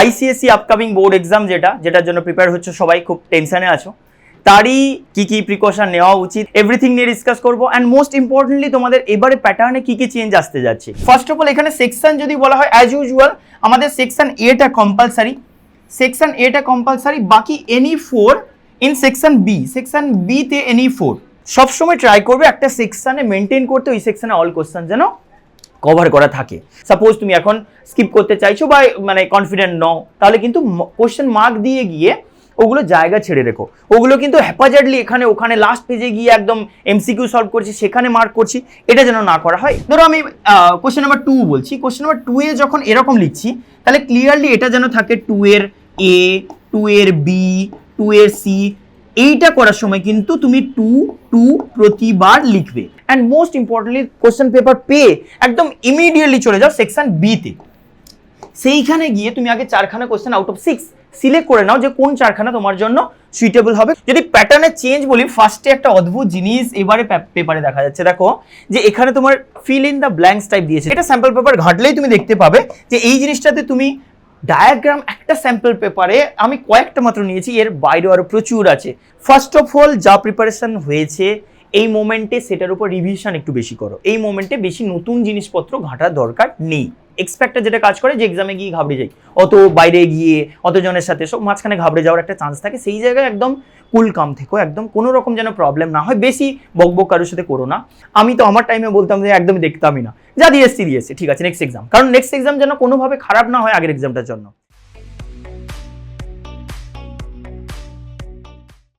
ICSE upcoming board exam যেটার জন্য prepare হচ্ছে সবাই, খুব টেনশনে আছো, তারই কি প্রিকশন নেওয়া উচিত এভরিথিং নিয়ে ডিসকাস করবো। অ্যান্ড মোস্ট ইম্পর্টেন্টলি তোমাদের এবারে প্যাটার্নে কি চেঞ্জ আসতে যাচ্ছে। ফার্স্ট অফ অল এখানে সেকশন যদি বলা হয় অ্যাজ ইউজুয়াল আমাদের সেকশন এটা কম্পালসারি, বাকি এনি 4 ইন সেকশন বি তে এনি 4 সবসময় ট্রাই করবে একটা সেকশনে মেনটেন করতে, ওই সেকশনে অল কোশ্চেন যেন কভার করা থাকে। সাপোজ তুমি এখন স্কিপ করতে চাইছো বা মানে কনফিডেন্ট নও, তাহলে কিন্তু কোশ্চেন মার্ক দিয়ে গিয়ে ওগুলো জায়গা ছেড়ে রেখো। ওগুলো কিন্তু হ্যাপাজার্ডলি এখানে ওখানে লাস্ট পেজে গিয়ে একদম এমসিকিউ সলভ করছি সেখানে মার্ক করছি, এটা যেন না করা হয়। ধরো আমি কোশ্চেন নাম্বার 2 বলছি, কোশ্চেন নাম্বার 2 এ যখন এরকম লিখছি তাহলে ক্লিয়ারলি এটা যেন থাকে 2 এর এ, 2 এর বি, 2 এর সি। এইটা করার সময় কিন্তু তুমি 2 প্রতিবার লিখবে। And most importantly question paper পেয়ে একদম ইমিডিয়েটলি চলে যাও সেকশন বি তে। সেইখানে গিয়ে তুমি আগে 4খানা কোশ্চেন আউট অফ 6 সিলেক্ট করে নাও যে কোন 4খানা তোমার জন্য সুইটেবল হবে। যদি প্যাটার্নের চেঞ্জ বলি, ফার্স্টে একটা অদ্ভুত জিনিস এবারে পেপারে দেখা যাচ্ছে। দেখো যে এখানে তোমার fill in the blanks type দিয়েছে, এটা স্যাম্পল পেপার ঘাটলেই তুমি দেখতে পাবে যে এই জিনিসটাতে তুমি ডায়াগ্রাম একটা স্যাম্পল পেপারে আমি কয়েকটা মাত্র নিয়েছি, এর বাইরে আরো প্রচুর আছে। ফার্স্ট অফ অল যা প্রিপারেশন হয়েছে এই মোমেন্টে সেটার উপর রিভিশন একটু বেশি করো। এই মোমেন্টে বেশি নতুন জিনিসপত্র ঘাটার দরকার নেই। এক্সপেক্টার যেটা কাজ করে যে এক্সামে গিয়ে ঘাবড়ে যাই, অত বাইরে গিয়ে অতজনের সাথে সব মাঝখানে ঘাবড়ে যাওয়ার একটা চান্স থাকে। সেই জায়গায় একদম কুল কাম থেকো, একদম কোনো রকম যেন প্রবলেম না হয়। বেশি বকবক কারোর সাথে করো না। আমি তো আমার টাইমে বলতাম যে একদমই দেখতামই না, যা দিয়েছি ঠিক আছে নেক্সট এক্সাম, কারণ নেক্সট এক্সাম যেন কোনোভাবে খারাপ না হয় আগের এক্সামটার জন্য।